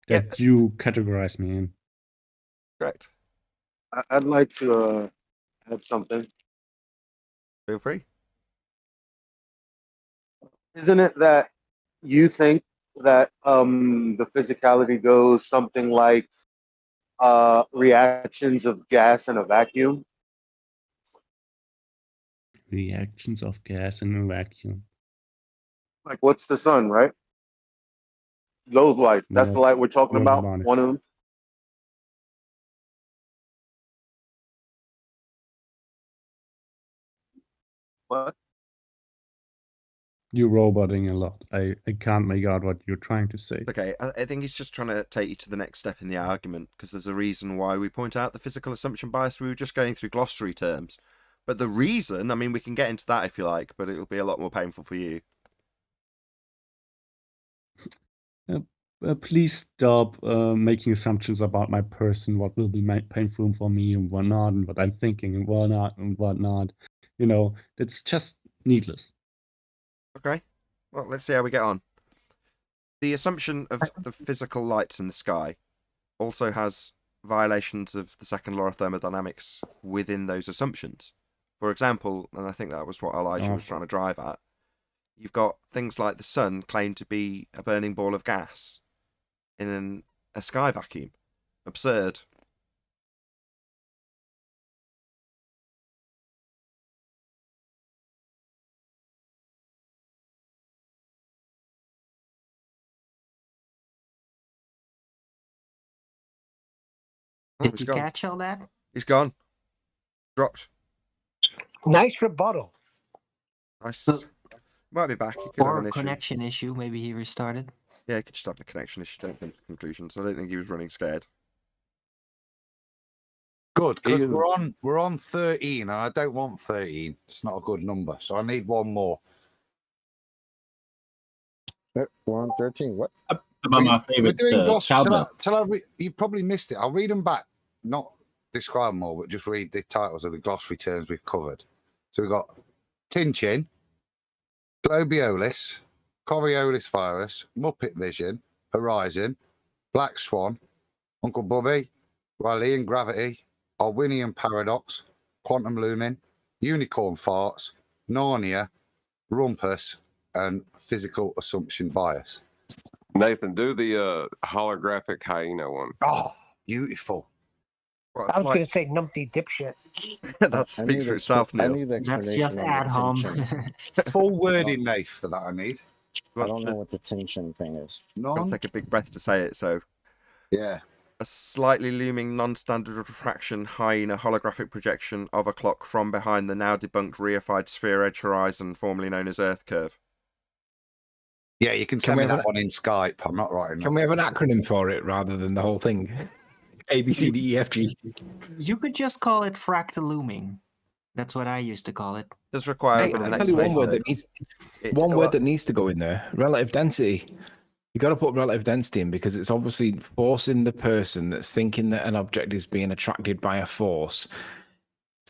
that you categorize me in. Correct. I'd like to add something. Feel free. Isn't it that you think that the physicality goes something like reactions of gas in a vacuum? Reactions of gas in a vacuum. Like, what's the sun, right? Those lights. That's the light we're talking about. One of them. What? You're roboting a lot. I can't make out what you're trying to say. Okay, I think he's just trying to take you to the next step in the argument, because there's a reason why we point out the physical assumption bias. We were just going through glossary terms. But the reason, I mean, we can get into that if you like, but it'll be a lot more painful for you. Please stop making assumptions about my person, what will be painful for me and what not, and what I'm thinking and what not and what not. You know, it's just needless. Okay, well, let's see how we get on. The assumption of the physical lights in the sky also has violations of the second law of thermodynamics within those assumptions. For example, and I think that was what Elijah was trying to drive at, you've got things like the sun claimed to be a burning ball of gas in a sky vacuum. Absurd. Did you catch all that? He's gone. Dropped. Nice rebuttal. Nice. Might be back. He could have Or an a issue. connection issue. Maybe he restarted. Yeah, he could just have a connection issue. Don't come to conclusions. I don't think he was running scared. Good, because we're on 13, and I don't want 13. It's not a good number, so I need one more. We're on 13. What? About my favorite You probably missed it. I'll read them back. Not describe them all, but just read the titles of the glossary terms we've covered. So we've got Tinchin, Globiolis, Coriolis virus, Muppet Vision, Horizon, Black Swan, Uncle Bubby, Riley Gravity, Irwinium Paradox, Quantum Looming, Unicorn Farts, Narnia, Rumpus, and Physical Assumption Bias. Nathan, do the holographic hyena one. Oh, beautiful. Well, I was going to say numpty dipshit. That speaks for itself, Neil. That's just ad hom. Full wording, Nath, for that I need. I don't know what the tension thing is. I'll take a big breath to say it, so. Yeah. A slightly looming non-standard refraction hyena holographic projection of a clock from behind the now debunked reified sphere edge horizon, formerly known as Earth curve. Yeah, you can send me that one in Skype. I'm not writing. Can we have an acronym for it rather than the whole thing? A, B, C, D, E, F, G. You could just call it fractal looming. That's what I used to call it. Does require Hey, I'll tell you one word that needs to go in there. Relative density. You got to put relative density in, because it's obviously forcing the person that's thinking that an object is being attracted by a force,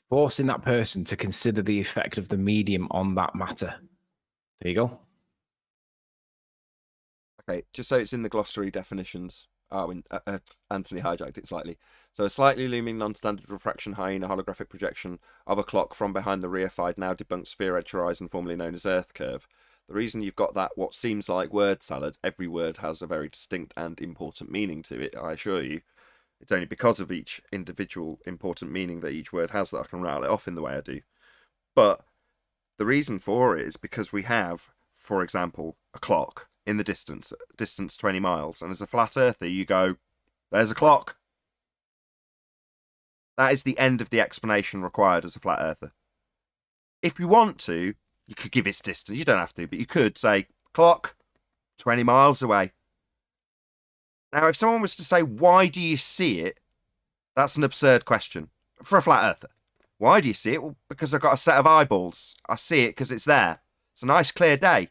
forcing that person to consider the effect of the medium on that matter. There you go. Okay, just so it's in the glossary definitions. Anthony hijacked it slightly. So a slightly looming non-standard refraction hyena holographic projection of a clock from behind the reified, now debunked sphere edge horizon, formerly known as Earth curve. The reason you've got that, what seems like word salad, every word has a very distinct and important meaning to it, I assure you. It's only because of each individual important meaning that each word has that I can rattle it off in the way I do. But the reason for it is because we have, for example, a clock in the distance 20 miles. And as a flat earther, you go, there's a clock. That is the end of the explanation required as a flat earther. If you want to, you could give its distance. You don't have to, but you could say, clock, 20 miles away. Now, if someone was to say, why do you see it? That's an absurd question for a flat earther. Why do you see it? Well, because I've got a set of eyeballs. I see it because it's there. It's a nice clear day.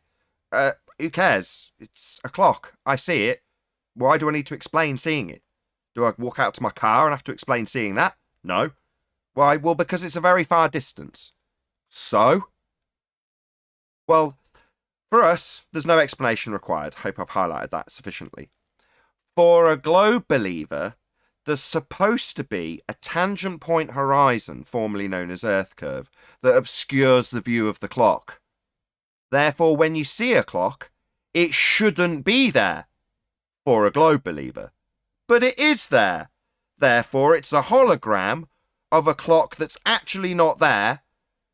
Who cares? It's a clock. I see it. Why do I need to explain seeing it? Do I walk out to my car and have to explain seeing that? No. Why? Well, because it's a very far distance. So? Well, for us, there's no explanation required. Hope I've highlighted that sufficiently. For a globe believer, there's supposed to be a tangent point horizon, formerly known as Earth curve, that obscures the view of the clock. Therefore, when you see a clock, it shouldn't be there for a globe believer. But it is there. Therefore, it's a hologram of a clock that's actually not there.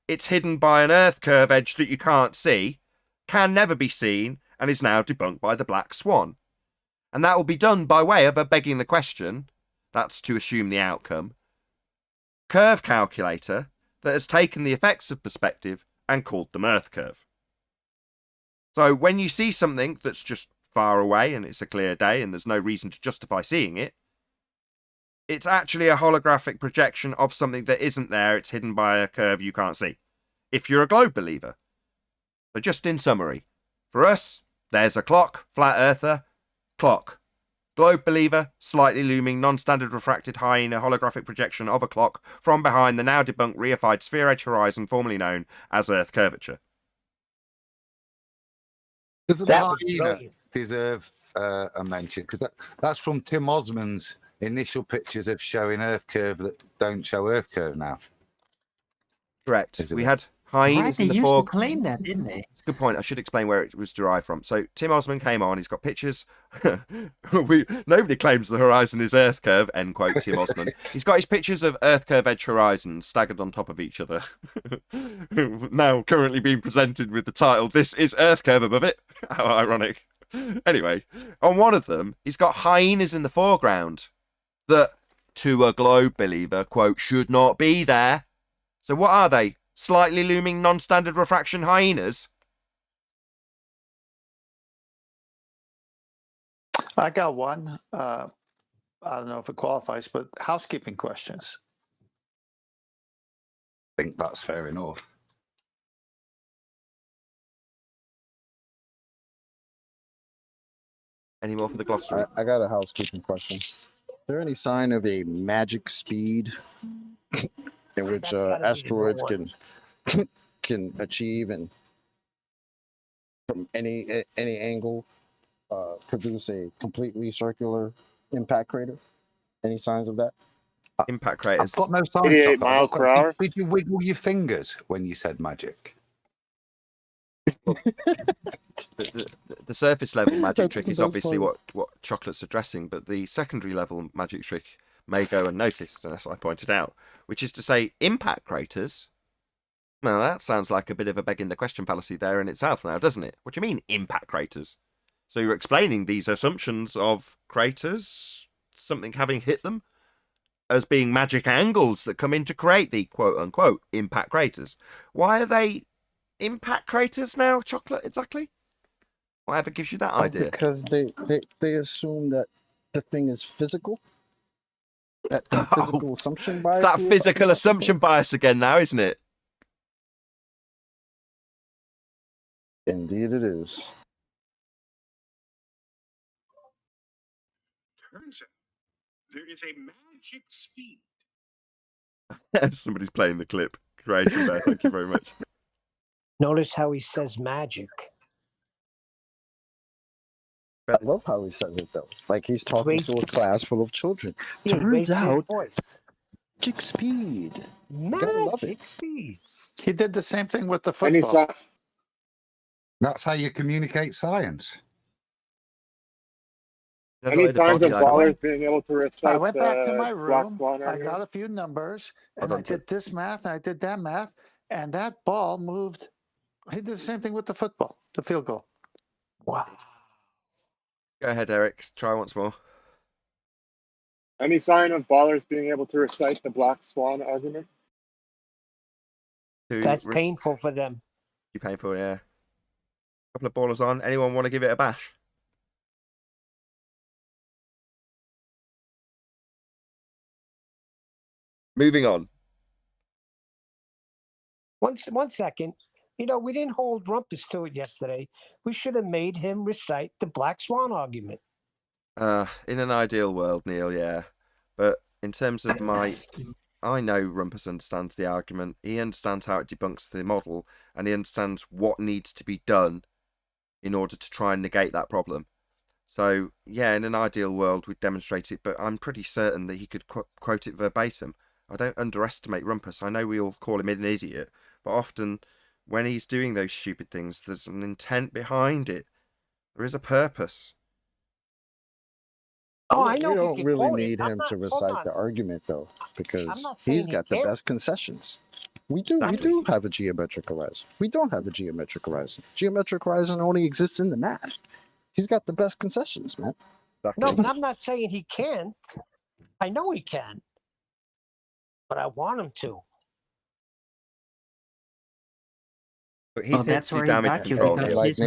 It's hidden by an Earth curve edge that you can't see, can never be seen, and is now debunked by the Black Swan. And that will be done by way of a begging the question, that's to assume the outcome, curve calculator that has taken the effects of perspective and called them Earth curve. So when you see something that's just far away and it's a clear day and there's no reason to justify seeing it, it's actually a holographic projection of something that isn't there. It's hidden by a curve you can't see, if you're a globe believer. So just in summary, for us, there's a clock, flat earther, clock. Globe believer, slightly looming, non-standard refracted hyena holographic projection of a clock from behind the now debunked reified sphere edge horizon, formerly known as Earth curvature. Doesn't That the was hyena brilliant. deserve a mention? Because that's from Tim Osman's initial pictures of showing Earth curve that don't show Earth curve now. Correct. Isn't We it? had Right, hyenas they in the used to fore. claim that, didn't they? It's a good point. I should explain where it was derived from. So Tim Osman came on. He's got pictures. Nobody claims the horizon is Earth curve. End quote. Tim Osman. He's got his pictures of Earth curve edge horizons staggered on top of each other. Now currently being presented with the title "This is Earth curve" above it. How ironic. Anyway, on one of them, he's got hyenas in the foreground that, to a globe believer, quote, should not be there. So what are they? Slightly looming non-standard refraction hyenas? I got one. I don't know if it qualifies, but housekeeping questions. I think that's fair enough. Any more for the glossary? I got a housekeeping question. Is there any sign of a magic speed in which That's gotta be the asteroids one. can achieve and from any angle produce a completely circular impact crater? Any signs of that? Impact I've craters. got no sign. 88 miles per hour. Did you wiggle your fingers when you said magic? The surface level magic That's trick the is best obviously part. what Chocolate's addressing, but the secondary level magic trick may go unnoticed, as I pointed out, which is to say impact craters. Well, that sounds like a bit of a begging the question fallacy there in itself now, doesn't it? What do you mean impact craters? So you're explaining these assumptions of craters, something having hit them, as being magic angles that come in to create the quote-unquote impact craters. Why are they impact craters now, Chocolate, exactly? Whatever gives you that idea? Because they assume that the thing is physical. That physical assumption bias. That we were physical talking about assumption bias again now, isn't it? before? Indeed, it is. Turns out there is a magic speed. Somebody's playing the clip. Creation Bear, thank you very much. Notice how he says magic. I love how he says it though. Like he's talking to a class full of children. Yeah, he Turns raises his out, voice. magic speed. You gotta love it. Magic speed. He did the same thing with the Any football. That's how you communicate science. Any signs of ballers being able to recite I went back to my the Black room, Swan I argument? got a few numbers, Hold and I on to did this math, and I did that math, and that ball moved. He did the same thing with the football, the field goal. Wow. Go ahead, Eric. Try once more. Any sign of ballers being able to recite the Black Swan argument? That's painful for them. Painful, yeah. Couple of ballers on. Anyone want to give it a bash? Moving on. One second. You know, we didn't hold Rumpus to it yesterday. We should have made him recite the Black Swan argument. In an ideal world, Neil, yeah. But in terms of I know Rumpus understands the argument. He understands how it debunks the model, and he understands what needs to be done in order to try and negate that problem. So, yeah, in an ideal world, we'd demonstrate it, but I'm pretty certain that he could quote it verbatim. I don't underestimate Rumpus. I know we all call him an idiot, but often when he's doing those stupid things, there's an intent behind it. There is a purpose. Oh, I know. We don't really quote need it. him to recite the argument though, because not he's saying he got the can't. best concessions. We do have a geometric horizon. We don't have a geometric horizon. Geometric horizon only exists in the math. He's got the best concessions, man. No, but I'm not saying he can't. I know he can. But I want him to. But Well, that's where he got you because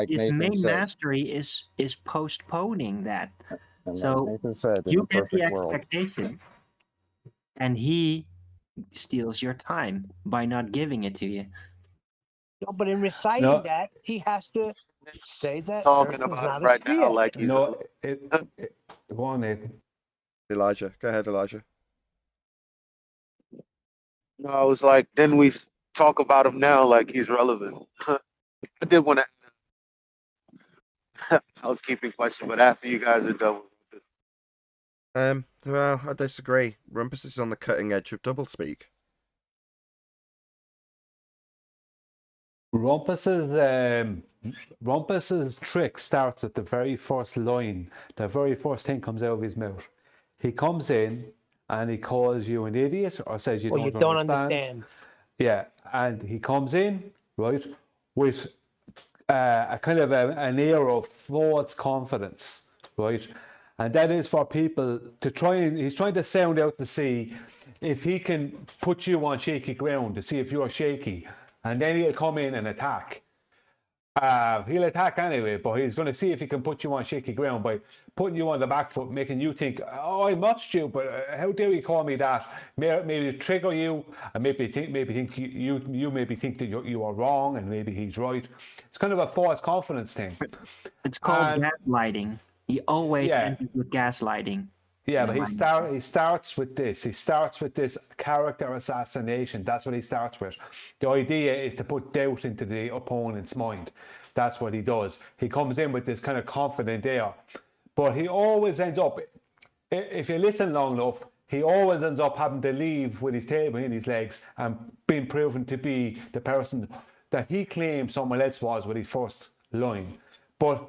his main mastery is postponing that. And So like Nathan said, in you a get the perfect world. expectation, and he steals your time by not giving it to you. No, but in reciting that, he has to say that Talking Earth is about not it right a sphere. now like he's Go on, Nathan. Elijah. Go ahead, Elijah. No, I was like, then we talk about him now like he's relevant. I did want to housekeeping question, but after you guys are done with this. Well, I disagree. Rumpus is on the cutting edge of doublespeak. Rumpus's trick starts at the very first line. The very first thing comes out of his mouth. He comes in and he calls you an idiot or says you don't understand. Yeah, and he comes in, right, with a kind of an air of false confidence, right? And that is for people to he's trying to sound out to see if he can put you on shaky ground, to see if you're shaky. And then he'll come in and attack. He'll attack anyway, but he's going to see if he can put you on shaky ground by putting you on the back foot, making you think, oh, I'm not stupid. How dare you call me that? Maybe trigger you, and maybe think you maybe think that you are wrong, and maybe he's right. It's kind of a false confidence thing. It's called gaslighting. He always enters with gaslighting. Yeah, but he starts with this. He starts with this character assassination. That's what he starts with. The idea is to put doubt into the opponent's mind. That's what he does. He comes in with this kind of confident air. But he always ends up, if you listen long enough, he always ends up having to leave with his tail between his legs and being proven to be the person that he claimed someone else was with his first line. But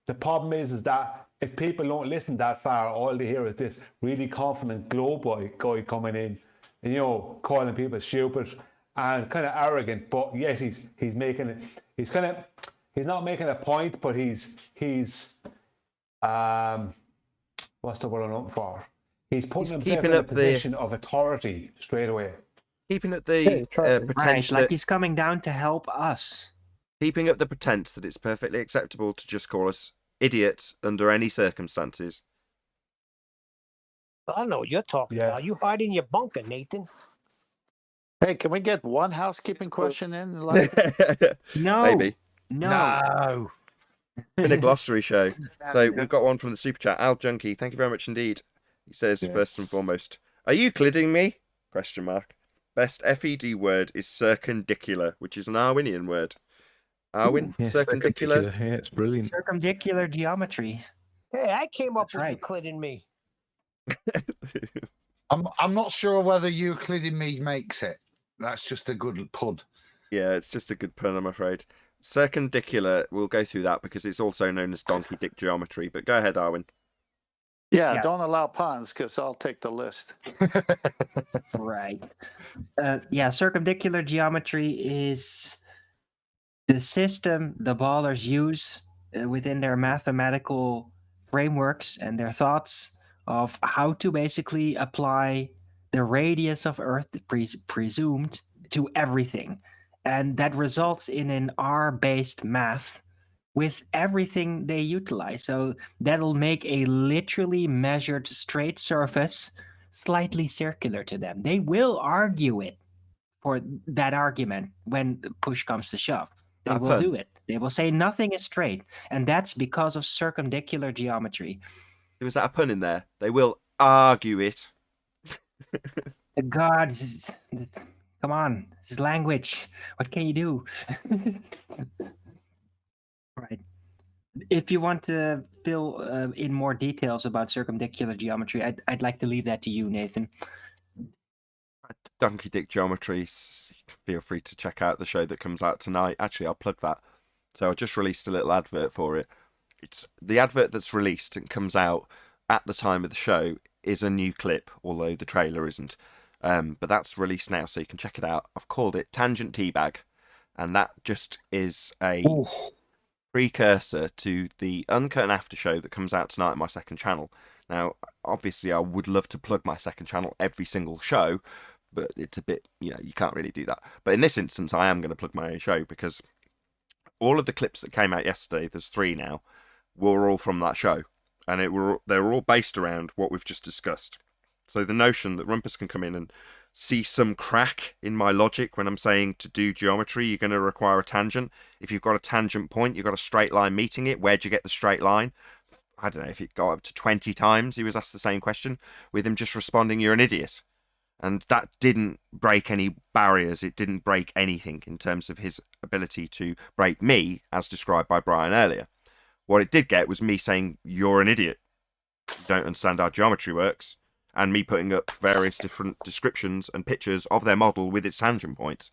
the problem is that if people don't listen that far, all they hear is this really confident glow boy guy coming in and, calling people stupid and kind of arrogant, but yet he's making it, he's not making a point, but he's what's the word I'm looking for? He's putting himself in a position of authority straight away. Keeping up the pretense like he's coming down to help us. Keeping up the pretense that it's perfectly acceptable to just call us idiots under any circumstances. I don't know what you're talking about. You hide in your bunker, Nathan. Hey, can we get one housekeeping question in? No. Maybe. No. Been a glossary show. So we've got one from the super chat. Al Junkie, thank you very much indeed. He says, first and foremost, are you kidding me? ? Best FED word is circumdicular, which is an Irwinian word. Arwin, Yeah, circumdicular. Yeah, it's brilliant. Circumdicular geometry. Hey, I came up That's with right. Euclid in me. I'm not sure whether Euclid in me makes it. That's just a good pun. Yeah, it's just a good pun, I'm afraid. Circumdicular, we'll go through that because it's also known as donkey dick geometry. But go ahead, Arwin. Yeah, don't allow puns because I'll take the list. Right. Yeah, circumdicular geometry is the system the ballers use within their mathematical frameworks and their thoughts of how to basically apply the radius of Earth presumed to everything. And that results in an R-based math with everything they utilize. So that'll make a literally measured straight surface slightly circular to them. They will argue it for that argument when push comes to shove. They will do it. They will say nothing is straight. And that's because of circumdicular geometry. Was that a pun in there? They will argue it. God, come on. This is language. What can you do? Right. If you want to fill in more details about circumdicular geometry, I'd like to leave that to you, Nathan. Donkey dick geometry. Feel free to check out the show that comes out tonight. Actually, I'll plug that. So I just released a little advert for it. It's the advert that's released and comes out at the time of the show is a new clip, although the trailer isn't. But that's released now, so you can check it out. I've called it Tangent Teabag, and that just is a precursor to the Uncut and After show that comes out tonight on my second channel. Now, obviously, I would love to plug my second channel every single show, but it's a bit, you can't really do that. But in this instance, I am going to plug my own show because all of the clips that came out yesterday, there's 3 now, were all from that show. And they were all based around what we've just discussed. So the notion that Rumpus can come in and see some crack in my logic when I'm saying to do geometry, you're going to require a tangent. If you've got a tangent point, you've got a straight line meeting it. Where'd you get the straight line? I don't know if it got up to 20 times. He was asked the same question with him just responding, you're an idiot. And that didn't break any barriers. It didn't break anything in terms of his ability to break me, as described by Brian earlier. What it did get was me saying, you're an idiot. You don't understand how geometry works. And me putting up various different descriptions and pictures of their model with its tangent points.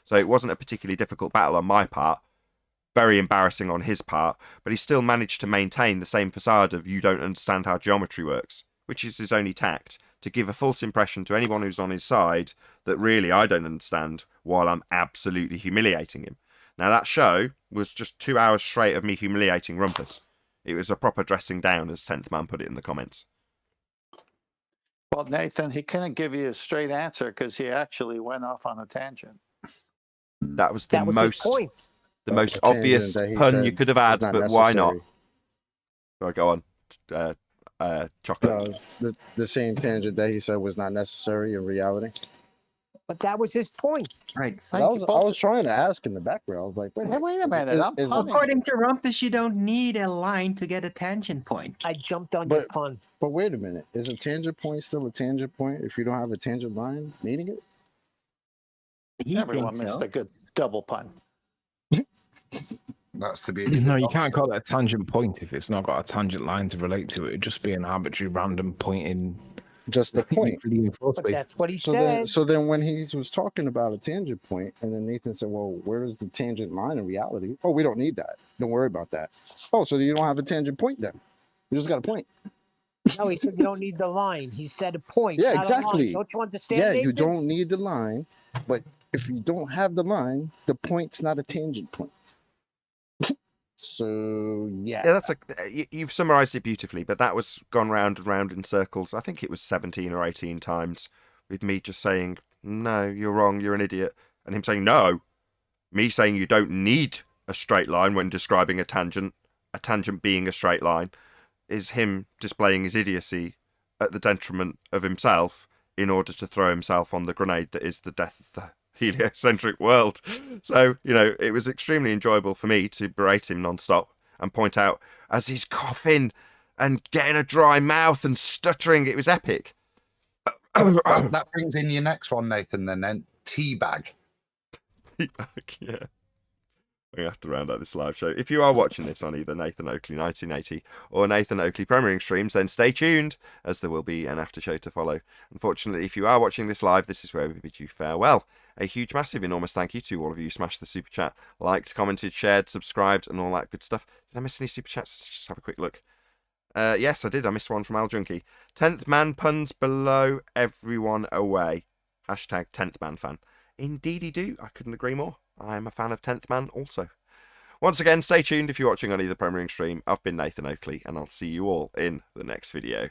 So it wasn't a particularly difficult battle on my part. Very embarrassing on his part. But he still managed to maintain the same facade of you don't understand how geometry works, which is his only tact, to give a false impression to anyone who's on his side that really I don't understand, while I'm absolutely humiliating him. Now, that show was just 2 hours straight of me humiliating Rumpus. It was a proper dressing down, as 10th Man put it in the comments. Well, Nathan, he couldn't give you a straight answer because he actually went off on a tangent. That was the most The obvious tangent that he pun said you could have had, was but not why not? necessary. Sorry, go on. Chocolate. No, the same tangent that he said was not necessary in reality. But that was his point. Right. I was trying to ask in the background. I was like, wait a minute. I'm punning. According to Rumpus, you don't need a line to get a tangent point. I jumped on your pun. But wait a minute. Is a tangent point still a tangent point if you don't have a tangent line meaning it? Everyone missed a good double pun. That's the beauty. No, you can't call it a tangent point if it's not got a tangent line to relate to it. It'd just be an arbitrary random point in just the point. But that's what he so said. Then when he was talking about a tangent point, and then Nathan said, well, where is the tangent line in reality? Oh, we don't need that. Don't worry about that. Oh, so you don't have a tangent point then. You just got a point. No, he said you don't need the line. He said a point. Yeah, not a line. exactly. Don't you understand? Yeah, Nathan? you don't need the line, but if you don't have the line, the point's not a tangent point. So yeah, that's you've summarized it beautifully, but that was gone round and round in circles. I think it was 17 or 18 times with me just saying, no, you're wrong, you're an idiot, and him saying no, me saying you don't need a straight line when describing a tangent being a straight line, is him displaying his idiocy at the detriment of himself in order to throw himself on the grenade that is the death of the heliocentric world. So, it was extremely enjoyable for me to berate him non-stop and point out as he's coughing and getting a dry mouth and stuttering. It was epic. That brings in your next one, Nathan, then teabag. Teabag, yeah. We have to round out this live show. If you are watching this on either Nathan Oakley 1980 or Nathan Oakley premiering streams, then stay tuned, as there will be an after show to follow. Unfortunately, if you are watching this live, this is where we bid you farewell. A huge, massive, enormous thank you to all of you who smashed the super chat, liked, commented, shared, subscribed, and all that good stuff. Did I miss any super chats? Let's just have a quick look. Yes, I did. I missed one from Al Junkie. 10th man puns below, everyone away. Hashtag 10th man fan. Indeedy do. I couldn't agree more. I am a fan of 10th man also. Once again, stay tuned if you're watching on either premiering stream. I've been Nathan Oakley, and I'll see you all in the next video.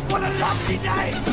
What a lovely day!